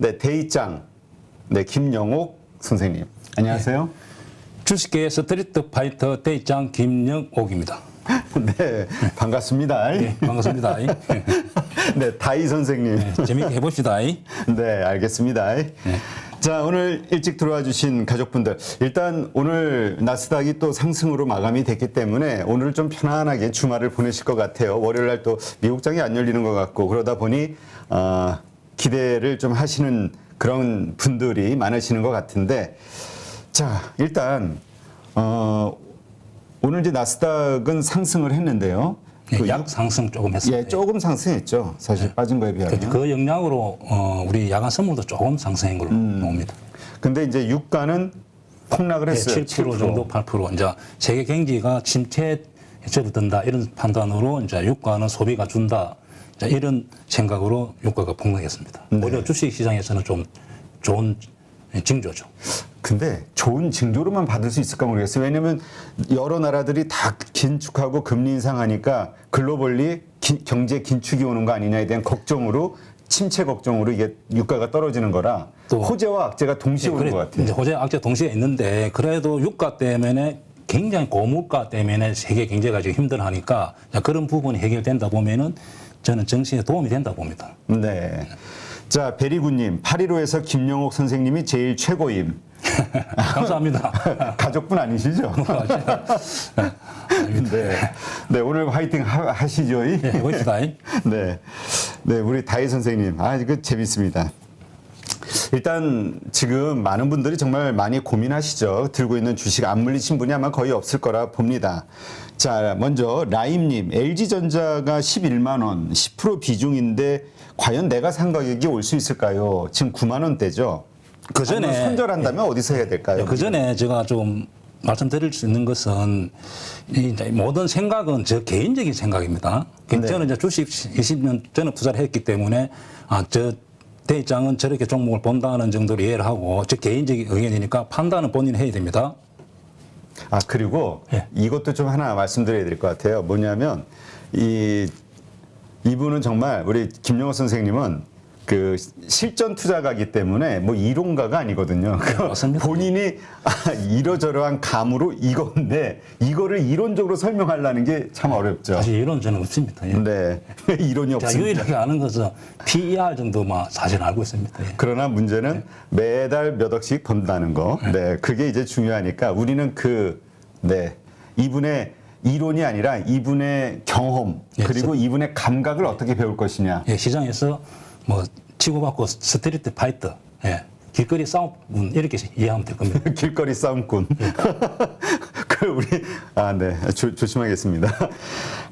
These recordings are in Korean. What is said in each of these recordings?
네, 대이장, 네, 김영옥 선생님. 안녕하세요. 주식계의 스트리트 파이터 대장 김영옥입니다. 네, 반갑습니다. 네, 반갑습니다. 네, 다이 선생님. 네, 재밌게 해봅시다. 네, 알겠습니다. 자, 오늘 일찍 들어와 주신 가족분들. 일단 오늘 나스닥이 또 상승으로 마감이 됐기 때문에 오늘 좀 편안하게 주말을 보내실 것 같아요. 월요일 날 또 미국장이 안 열리는 것 같고 그러다 보니 기대를 좀 하시는 그런 분들이 많으시는 것 같은데, 자, 일단 오늘 이제 나스닥은 상승을 했는데요. 네, 약 상승 조금 했습니다. 예, 조금 상승했죠. 사실 빠진 거에 비하면. 그 영향으로 우리 야간 선물도 조금 상승한 걸로 나옵니다. 근데 이제 유가는 폭락을 했어요. 7% 정도, 8%. 이제 세계 경기가 침체에 접어든다 이런 판단으로 이제 유가는 소비가 준다. 자, 이런 생각으로 유가가 폭락했습니다. 오히려 주식 시장에서는 좀 좋은 징조죠. 근데 좋은 징조로만 받을 수 있을까 모르겠어요. 왜냐하면 여러 나라들이 다 긴축하고 금리 인상하니까 글로벌리 경제 긴축이 오는 거 아니냐에 대한 걱정으로, 침체 걱정으로 이게 유가가 떨어지는 거라 또 호재와 악재가 동시에 오는 것 같아요. 이제 호재, 악재 동시에 있는데 그래도 유가 때문에 굉장히 고물가 때문에 세계 경제가 지금 힘들어하니까 그런 부분이 해결된다 보면은 저는 정신에 도움이 된다 봅니다. 네. 자, 베리군님, 815에서 김영옥 선생님이 제일 최고임. 감사합니다. 가족분 아니시죠? 네. 네, 오늘 화이팅 하시죠. 네, 해봅시다. 네. 네, 우리 다희 선생님. 이거 재밌습니다. 일단 지금 많은 분들이 정말 많이 고민하시죠. 들고 있는 주식 안 물리신 분이 아마 거의 없을 거라 봅니다. 자, 먼저 라임님, LG전자가 11만 원, 10% 비중인데 과연 내가 산 가격이 올 수 있을까요? 지금 9만 원대죠. 그 전에 손절한다면 어디서 해야 될까요? 그 전에 제가 좀 말씀드릴 수 있는 것은 이 모든 생각은 저 개인적인 생각입니다. 네. 저는 이제 주식 20년 전에 투자를 했기 때문에 저 대장은 저렇게 종목을 본다는 정도로 이해를 하고 저 개인적인 의견이니까 판단은 본인이 해야 됩니다. 그리고 예. 이것도 좀 하나 말씀드려야 될 것 같아요. 뭐냐면 이분은 정말 우리 김영호 선생님은 그 실전 투자가기 때문에 뭐 이론가가 아니거든요. 맞습니다. 본인이 이러저러한 감으로 이건데 이거를 이론적으로 설명하려는 게 참 어렵죠. 사실 이론 저는 없습니다. 예. 네, 이론이 자, 없습니다. 유일하게 아는 것은 PER 정도만 사실 알고 있습니다. 예. 그러나 문제는 매달 몇 억씩 번다는 거. 네, 그게 이제 중요하니까 우리는 이분의 이론이 아니라 이분의 경험 그리고 이분의 감각을 어떻게 배울 것이냐. 예, 시장에서 뭐 치고받고 스트리트 파이터, 길거리 싸움꾼 이렇게 이해하면 될 겁니다. 길거리 싸움꾼. 그 우리 네, 조심하겠습니다.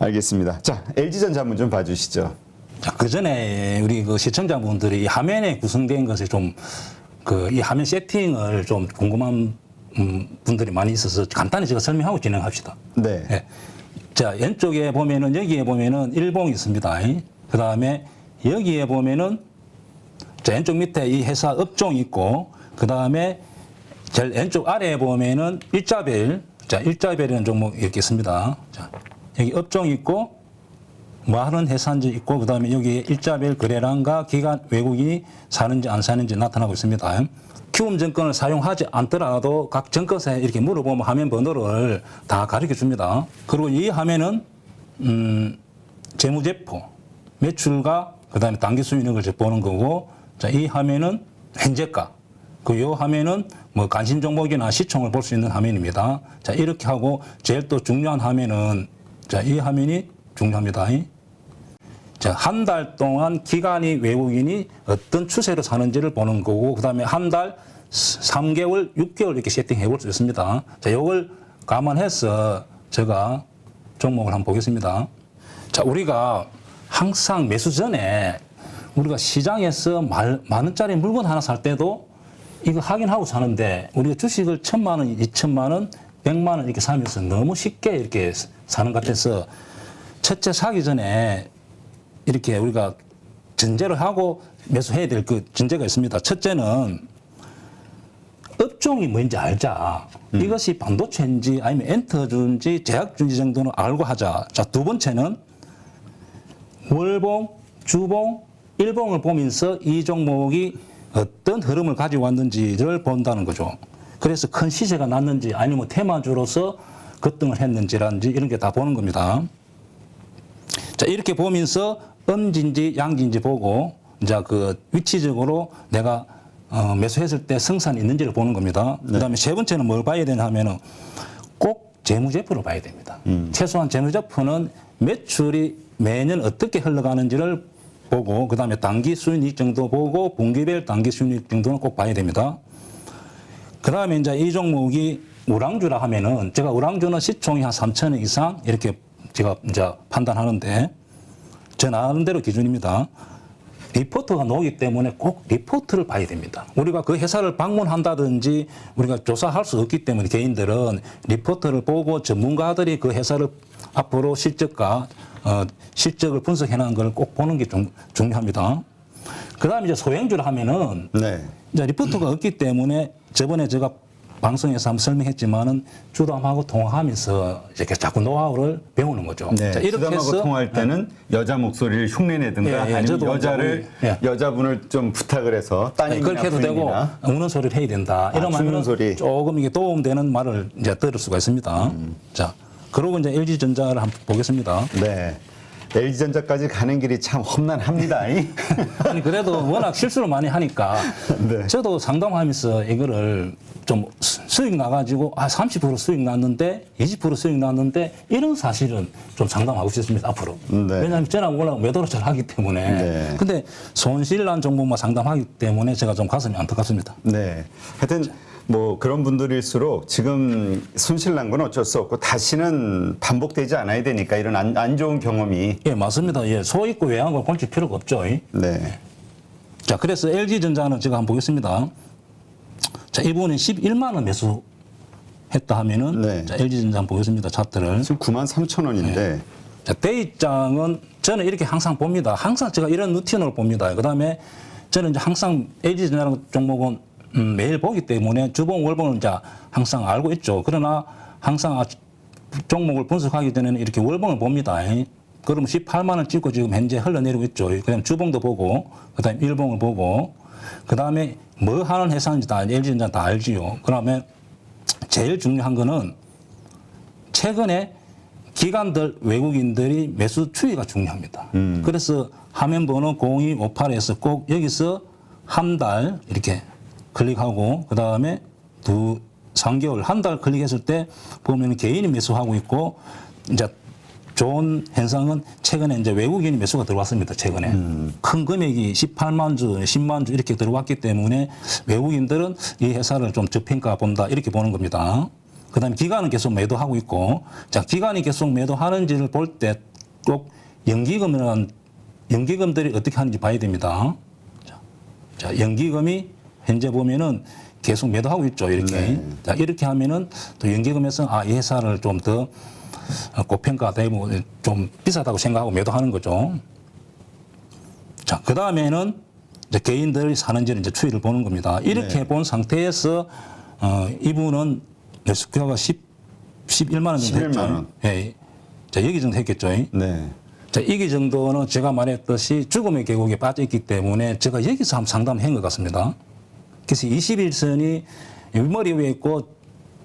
알겠습니다. 자, LG전자 한번 좀 봐주시죠. 자, 그 전에 우리 그 시청자분들이 이 화면에 구성된 것에 좀 이 화면 세팅을 좀 궁금한 분들이 많이 있어서 간단히 제가 설명하고 진행합시다. 네. 예. 자, 왼쪽에 보면은 여기에 보면은 일봉이 있습니다. 그 다음에 여기에 보면은 자, 왼쪽 밑에 이 회사 업종이 있고 그 다음에 제일 왼쪽 아래에 보면은 일자벨, 자, 일자벨이라는 종목 이렇게 있습니다. 자, 여기 업종이 있고 뭐 하는 회사인지 있고 그 다음에 여기 일자벨 거래량과 기간 외국인이 사는지 안 사는지 나타나고 있습니다. 키움 증권을 사용하지 않더라도 각 증권사에 이렇게 물어보면 화면 번호를 다 가르쳐 줍니다. 그리고 이 화면은 재무제표, 매출과 그다음에 단기 수익률을 보는 거고, 자, 이 화면은 현재가, 이 화면은 뭐 관심 종목이나 시총을 볼 수 있는 화면입니다. 자, 이렇게 하고 제일 또 중요한 화면은 자, 이 화면이 중요합니다. 자, 한 달 동안 기간이 외국인이 어떤 추세로 사는지를 보는 거고, 그 다음에 한 달, 3개월, 6개월 이렇게 세팅해 볼 수 있습니다. 자, 이걸 감안해서 제가 종목을 한번 보겠습니다. 자, 우리가 항상 매수 전에 우리가 시장에서 만 원짜리 물건 하나 살 때도 이거 확인하고 사는데 우리가 주식을 1,000만 원, 2,000만 원, 100만 원 이렇게 사면서 너무 쉽게 이렇게 사는 것 같아서 첫째 사기 전에 이렇게 우리가 전제를 하고 매수해야 될 그 전제가 있습니다. 첫째는 업종이 뭔지 알자. 이것이 반도체인지 아니면 엔터주인지 제약주인지 정도는 알고 하자. 자, 두 번째는 월봉, 주봉, 일봉을 보면서 이 종목이 어떤 흐름을 가지고 왔는지를 본다는 거죠. 그래서 큰 시세가 났는지 아니면 테마주로서 급등을 했는지라든지 이런 게 다 보는 겁니다. 자, 이렇게 보면서 음진지 양진지 보고 이제 그 위치적으로 내가 매수했을 때 승산이 있는지를 보는 겁니다. 그다음에 세 번째는 뭘 봐야 되냐 하면은 꼭 재무제표를 봐야 됩니다. 최소한 재무제표는 매출이 매년 어떻게 흘러가는지를 보고 그다음에 단기 수익 정도 보고 분기별 단기 수익 정도는 꼭 봐야 됩니다. 그다음에 이제 이 종목이 우량주라 하면은 제가 우량주는 시총이 한 3,000원 이상 이렇게 제가 이제 판단하는데 제 나름대로 기준입니다. 리포트가 나오기 때문에 꼭 리포트를 봐야 됩니다. 우리가 그 회사를 방문한다든지 우리가 조사할 수 없기 때문에 개인들은 리포트를 보고 전문가들이 그 회사를 앞으로 실적과 실적을 분석해내는 걸 꼭 보는 게 좀 중요합니다. 그다음에 이제 소형주를 하면은 네. 이제 리포트가 없기 때문에 저번에 제가 방송에서 한번 설명했지만은 주담하고 통화하면서 이렇게 자꾸 노하우를 배우는 거죠. 네. 자, 이렇게 주담하고 해서 통화할 때는 여자 목소리를 흉내내든가 예, 아니면 저도 여자분을 좀 부탁을 해서 따님이나 그렇게 해도 되고 부인이나 우는 소리를 해야 된다. 죽는 이러면 소리. 조금 이게 도움되는 말을 이제 들을 수가 있습니다. 자, 그러고 이제 LG전자를 한번 보겠습니다. 네. LG전자까지 가는 길이 참 험난합니다. 아니 그래도 워낙 실수를 많이 하니까 네. 저도 상담하면서 이거를 좀 수익 나가지고 30% 수익 났는데 20% 수익 났는데 이런 사실은 좀 상담하고 싶습니다 앞으로. 네. 왜냐하면 저는 워낙 매도를 잘 하기 때문에. 네. 근데 손실 난 종목만 상담하기 때문에 제가 좀 가슴이 안타깝습니다. 네. 하여튼 뭐 그런 분들일수록 지금 손실 난 건 어쩔 수 없고 다시는 반복되지 않아야 되니까 이런 안 좋은 경험이. 예, 맞습니다. 예, 소 있고 외한 걸 건질 필요가 없죠. 네. 자, 그래서 LG전자는 제가 한번 보겠습니다. 자, 이번에 11만 원 매수했다 하면은 네. 자, LG전자 한번 보겠습니다. 차트를. 지금 93,000원인데. 자, 대입장은 저는 이렇게 항상 봅니다. 항상 제가 이런 루틴으로 봅니다. 그다음에 저는 이제 항상 LG전자라는 종목은 매일 보기 때문에 주봉, 월봉을 이제 항상 알고 있죠. 그러나 항상 종목을 분석하기 전에는 이렇게 월봉을 봅니다. 그러면 18만 원 찍고 지금 현재 흘러내리고 있죠. 그다음 주봉도 보고, 그다음 일봉을 보고, 그다음에 뭐 하는 회사인지 다 LG전자 다 알지요. 그다음에 제일 중요한 거는 최근에 기관들 외국인들이 매수 추이가 중요합니다. 그래서 화면 번호 0258에서 꼭 여기서 한 달 이렇게 클릭하고 그다음에 3개월 한 달 클릭했을 때 보면 개인이 매수하고 있고 이제 좋은 현상은 최근에 이제 외국인이 매수가 들어왔습니다. 최근에 큰 금액이 18만 주, 10만 주 이렇게 들어왔기 때문에 외국인들은 이 회사를 좀 저평가 본다 이렇게 보는 겁니다. 그다음에 기관은 계속 매도하고 있고 자 기관이 계속 매도하는지를 볼 때 꼭 연기금들이 어떻게 하는지 봐야 됩니다. 자 연기금이 현재 보면은 계속 매도하고 있죠. 이렇게. 네. 자, 이렇게 하면은 또 연기금에서 이 회사를 좀 더 고평가되고 좀 비싸다고 생각하고 매도하는 거죠. 자, 그 다음에는 이제 개인들이 사는지를 이제 추이를 보는 겁니다. 이렇게 네. 본 상태에서 이분은 매수가가 11만 원 정도 11만 했죠. 원. 예. 자, 여기 정도 했겠죠. 네. 자, 이 정도는 제가 말했듯이 죽음의 계곡에 빠져 있기 때문에 제가 여기서 한번 상담한 것 같습니다. 그래서 21선이 윗머리 위에 있고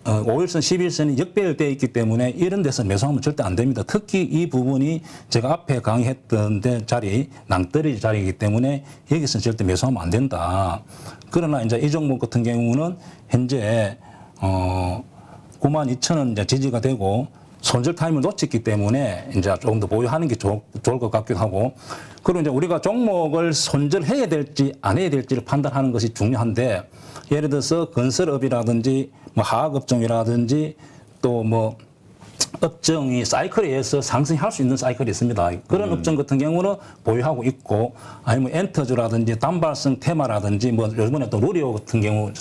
5일선, 11선이 역배열되어 있기 때문에 이런 데서 매수하면 절대 안 됩니다. 특히 이 부분이 제가 앞에 강의했던 데 자리, 낭떠러지 자리이기 때문에 여기서는 절대 매수하면 안 된다. 그러나 이제 이 종목 같은 경우는 현재 92,000원 이제 지지가 되고 손절 타임을 놓쳤기 때문에 이제 조금 더 보유하는 게 좋을 것 같기도 하고 그리고 이제 우리가 종목을 손절해야 될지 안 해야 될지를 판단하는 것이 중요한데 예를 들어서 건설업이라든지 뭐 화학업종이라든지 또 뭐 업종이 사이클에 의해서 상승할 수 있는 사이클이 있습니다. 그런 업종 같은 경우는 보유하고 있고 아니면 엔터주라든지 단발성 테마라든지 뭐 요즘에 또 루리오 같은 경우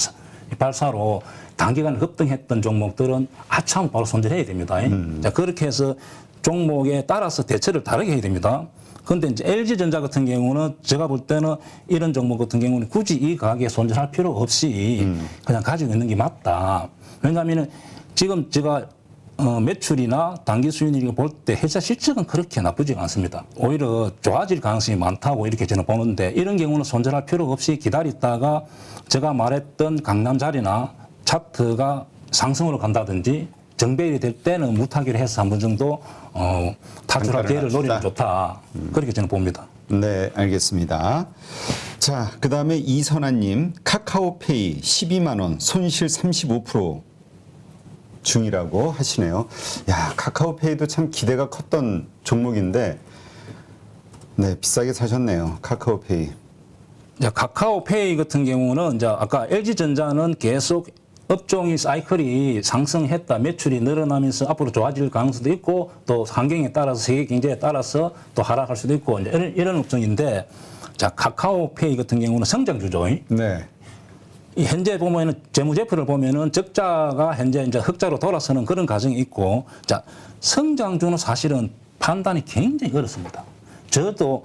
발사로 단기간 급등했던 종목들은 아참 바로 손절해야 됩니다. 자, 그렇게 해서 종목에 따라서 대처를 다르게 해야 됩니다. 그런데 이제 LG전자 같은 경우는 제가 볼 때는 이런 종목 같은 경우는 굳이 이 가격에 손절할 필요 없이 그냥 가지고 있는 게 맞다. 왜냐하면 지금 제가 매출이나 단기 수익률을 볼 때 회사 실적은 그렇게 나쁘지 않습니다. 오히려 좋아질 가능성이 많다고 이렇게 저는 보는데 이런 경우는 손절할 필요 없이 기다렸다가 제가 말했던 강남 자리나 차트가 상승으로 간다든지 정배일이 될 때는 무타기를 해서 한 번 정도 탈출할 기회를 노리면 좋다. 그렇게 저는 봅니다. 네, 알겠습니다. 자, 그 다음에 이선아님, 카카오페이 12만 원, 손실 35% 중이라고 하시네요. 야, 카카오페이도 참 기대가 컸던 종목인데, 네, 비싸게 사셨네요. 카카오페이. 이제 카카오페이 같은 경우는 이제 아까 LG전자는 계속 업종이 사이클이 상승했다, 매출이 늘어나면서 앞으로 좋아질 가능성도 있고 또 환경에 따라서 세계 경제에 따라서 또 하락할 수도 있고 이제 이런 업종인데, 자 카카오페이 같은 경우는 성장주죠. 네. 이 현재 보면은 재무제표를 보면은 적자가 현재 이제 흑자로 돌아서는 그런 과정이 있고, 자 성장주는 사실은 판단이 굉장히 어렵습니다. 저도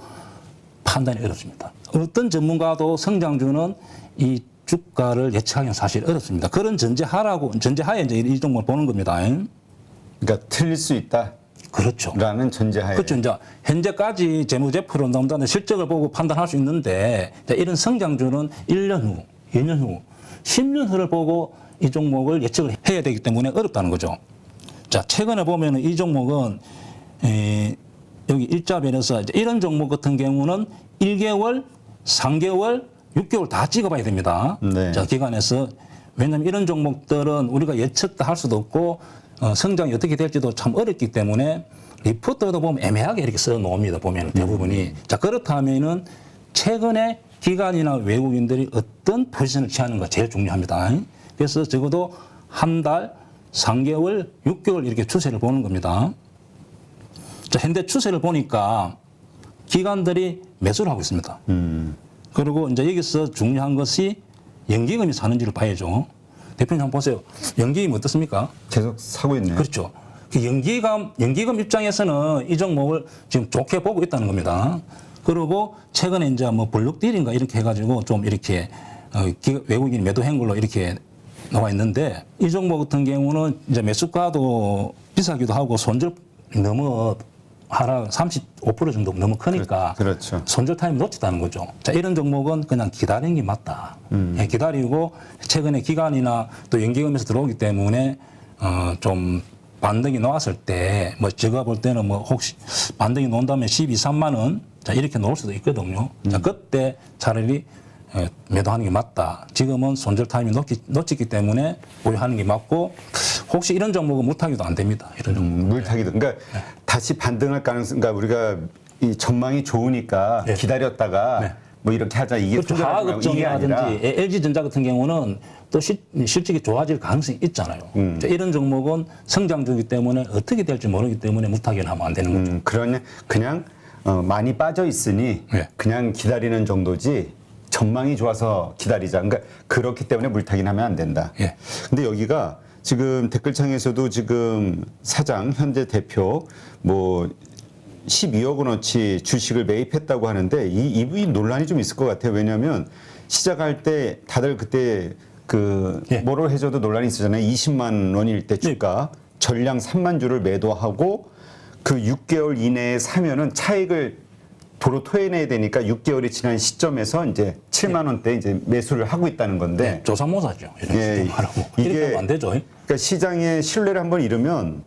판단이 어렵습니다. 어떤 전문가도 성장주는 이 주가를 예측하기는 사실 어렵습니다. 그런 전제하에 이제 이 종목을 보는 겁니다. 그러니까 틀릴 수 있다. 그렇죠. 라는 전제하에. 그렇죠. 이제 현재까지 재무제표로 나온다는 실적을 보고 판단할 수 있는데, 이런 성장주는 1년 후, 2년 후, 10년 후를 보고 이 종목을 예측을 해야 되기 때문에 어렵다는 거죠. 자, 최근에 보면은 이 종목은 여기 일자별에서 이제 이런 종목 같은 경우는 1개월, 3개월, 6개월 다 찍어봐야 됩니다. 네. 자, 기관에서. 왜냐하면 이런 종목들은 우리가 예측도 할 수도 없고 성장이 어떻게 될지도 참 어렵기 때문에 리포트도 보면 애매하게 이렇게 써 놓습니다. 보면 대부분이. 자, 그렇다면은 최근에 기관이나 외국인들이 어떤 포지션을 취하는가 제일 중요합니다. 그래서 적어도 한 달, 3개월, 6개월 이렇게 추세를 보는 겁니다. 자, 현재 추세를 보니까 기관들이 매수를 하고 있습니다. 그리고 이제 여기서 중요한 것이 연기금이 사는지를 봐야죠. 대표님 한번 보세요. 연기금 어떻습니까? 계속 사고 있네요. 그렇죠. 그 연기금 입장에서는 이 종목을 지금 좋게 보고 있다는 겁니다. 그리고 최근에 이제 뭐 블록딜인가 이렇게 해가지고 좀 이렇게 외국인 매도한 걸로 이렇게 나와 있는데, 이 종목 같은 경우는 이제 매수가도 비싸기도 하고 손절 너무 하락 35% 정도 너무 크니까 그렇죠. 손절 타임 놓쳤다는 거죠. 자, 이런 종목은 그냥 기다리는 게 맞다. 예, 기다리고 최근에 기관이나 또 연기금에서 들어오기 때문에 좀 반등이 나왔을 때 뭐 제가 볼 때는 뭐 혹시 반등이 나온다면 12, 3만 원 자, 이렇게 나올 수도 있거든요. 자, 그때 차라리 매도하는 게 맞다. 지금은 손절 타임이 놓쳤기 때문에 보유하는 게 맞고, 혹시 이런 종목은 물타기도 안 됩니다. 이런 종목. 물타기도. 그러니까 다시 반등할 가능성, 그러니까 우리가 이 전망이 좋으니까 네. 기다렸다가 네. 뭐 이렇게 하자 이게 그렇죠. 이게 아니라. 화학업종이라든지 LG전자 같은 경우는 또 실적이 좋아질 가능성이 있잖아요. 자, 이런 종목은 성장주이기 때문에 어떻게 될지 모르기 때문에 물타기를 하면 안 되는 거죠. 그냥 많이 빠져 있으니 네. 그냥 기다리는 정도지 전망이 좋아서 기다리자. 그러니까 그렇기 때문에 물타기는 하면 안 된다. 예. 근데 여기가 지금 댓글창에서도 지금 사장 현재 대표 뭐 12억 원어치 주식을 매입했다고 하는데 이 논란이 좀 있을 것 같아요. 왜냐하면 시작할 때 다들 그때 예. 뭐로 해줘도 논란이 있었잖아요. 20만 원일 때 주가 전량 3만 주를 매도하고 그 6개월 이내에 사면은 차익을 도로 토해내야 되니까 6개월이 지난 시점에서 이제 7만 원대 이제 매수를 하고 있다는 건데. 네, 조사모사죠. 이런 예, 식으로 말하고. 이게 이렇게 하면 안 되죠. 그러니까 시장의 신뢰를 한번 잃으면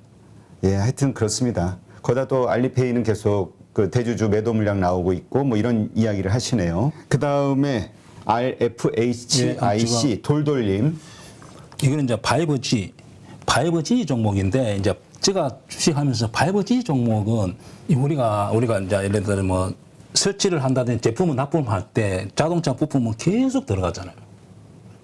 하여튼 그렇습니다. 거기다 또 알리페이는 계속 그 대주주 매도 물량 나오고 있고 뭐 이런 이야기를 하시네요. 그 다음에 RFHIC 돌돌림. 이거는 이제 바이버지 종목인데, 이제 제가 주식하면서 바이버지 종목은 우리가 이제 예를 들어 뭐 설치를 한다든지 제품을 납품할 때 자동차 부품은 계속 들어가잖아요.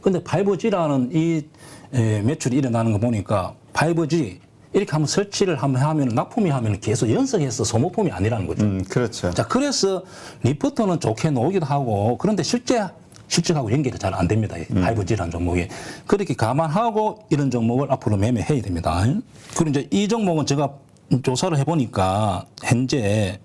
근데 바이버지라는 이 매출이 일어나는 거 보니까 바이버지 이렇게 한번 설치를 한번 하면 납품이 하면 계속 연속해서 소모품이 아니라는 거죠. 그렇죠. 자, 그래서 리포트는 좋게 나오기도 하고, 그런데 실적하고 연결이 잘 안 됩니다. 바이버지라는 종목이. 그렇게 감안하고 이런 종목을 앞으로 매매해야 됩니다. 그리고 이제 이 종목은 제가 조사를 해보니까 현재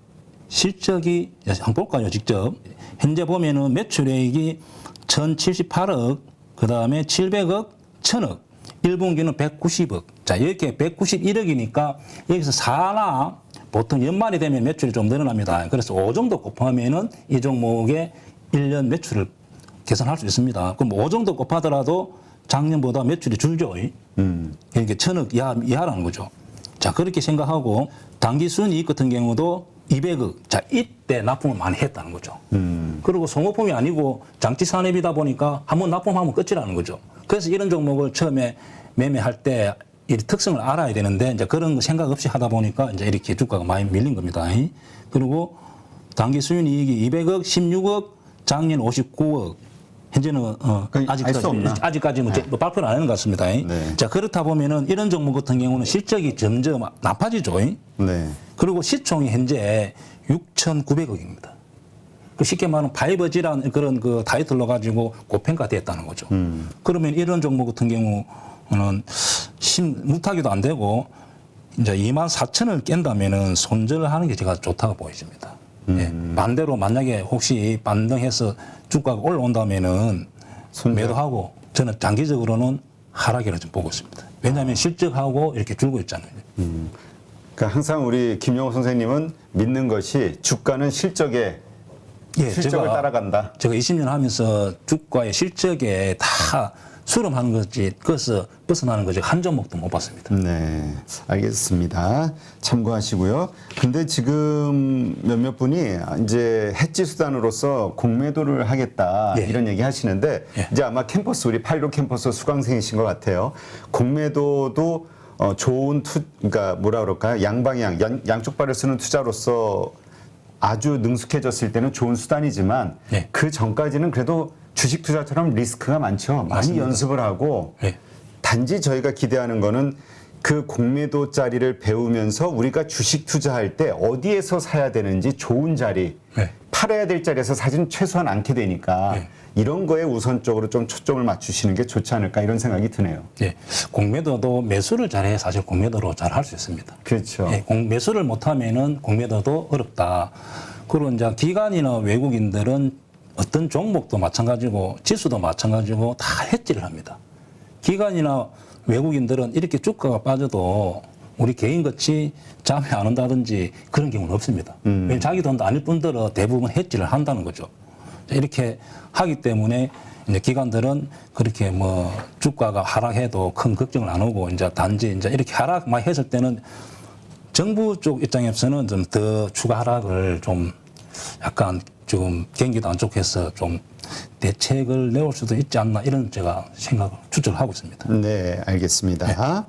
실적이, 한번 볼까요, 직접. 현재 보면은 매출액이 1,078억, 그 다음에 700억, 1,000억. 1분기는 190억. 자, 이렇게 191억이니까 여기서 사나 보통 연말이 되면 매출이 좀 늘어납니다. 그래서 5 정도 곱하면은 이 종목의 1년 매출을 계산할 수 있습니다. 그럼 5 정도 곱하더라도 작년보다 매출이 줄죠. 그러니까 1,000억 이하라는 거죠. 자, 그렇게 생각하고 당기 순이익 같은 경우도 200억. 자, 이때 납품을 많이 했다는 거죠. 그리고 소모품이 아니고 장치 산업이다 보니까 한번 납품하면 끝이라는 거죠. 그래서 이런 종목을 처음에 매매할 때 이 특성을 알아야 되는데 이제 그런 거 생각 없이 하다 보니까 이제 이렇게 주가가 많이 밀린 겁니다. 그리고 당기 순이익이 200억, 16억, 작년 59억. 현재는 아직까지 뭐 발표를 안 하는 것 같습니다. 네. 자, 그렇다 보면은 이런 종목 같은 경우는 실적이 점점 나빠지죠. 네. 그리고 시총이 현재 6,900억입니다. 그 쉽게 말하면 바이버지라는 그런 그 타이틀로 가지고 고평가됐다는 거죠. 그러면 이런 종목 같은 경우는 무타기도 안 되고 이제 24,000을 깬다면은 손절하는 게 제가 좋다고 보여집니다. 예. 반대로 만약에 혹시 반등해서 주가가 올라온다면은 매도하고 저는 장기적으로는 하락이라고 좀 보고 있습니다. 왜냐하면 실적하고 이렇게 줄고 있잖아요. 그러니까 항상 우리 김영호 선생님은 믿는 것이 주가는 실적을 따라간다. 제가 20년 하면서 주가의 실적에 다 수렴하는 거지, 그것을 벗어나는 거지 한 종목도 못 봤습니다. 네, 알겠습니다. 참고하시고요. 근데 지금 몇몇 분이 이제 해지 수단으로서 공매도를 하겠다 예. 이런 얘기 하시는데 이제 아마 캠퍼스 우리 8.15 캠퍼스 수강생이신 것 같아요. 공매도도 좋은 그러니까 뭐라 그럴까요? 양방향, 양쪽 발을 쓰는 투자로서 아주 능숙해졌을 때는 좋은 수단이지만 예. 그 전까지는 그래도 주식 투자처럼 리스크가 많죠. 많이 맞습니다. 연습을 하고 예. 단지 저희가 기대하는 거는 그 공매도 자리를 배우면서 우리가 주식 투자할 때 어디에서 사야 되는지 좋은 자리, 네. 팔아야 될 자리에서 사진 최소한 않게 되니까 네. 이런 거에 우선적으로 좀 초점을 맞추시는 게 좋지 않을까 이런 생각이 드네요. 예. 공매도도 매수를 잘해야 사실 공매도로 잘 할 수 있습니다. 그렇죠. 예. 매수를 못하면은 공매도도 어렵다. 그리고 이제 기관이나 외국인들은 어떤 종목도 마찬가지고 지수도 마찬가지고 다 해지를 합니다. 기관이나 외국인들은 이렇게 주가가 빠져도 우리 개인같이 잠이 안 온다든지 그런 경우는 없습니다. 왜냐하면 자기 돈도 아닐 뿐더러 대부분 해지를 한다는 거죠. 이렇게 하기 때문에 이제 기관들은 그렇게 뭐 주가가 하락해도 큰 걱정을 안 하고 이제 단지 이제 이렇게 하락만 했을 때는 정부 쪽 입장에서는 좀 더 추가 하락을 좀 약간 지금 경기도 안 좋겠어 좀 대책을 내올 수도 있지 않나 이런 제가 생각을 추측을 하고 있습니다. 네, 알겠습니다.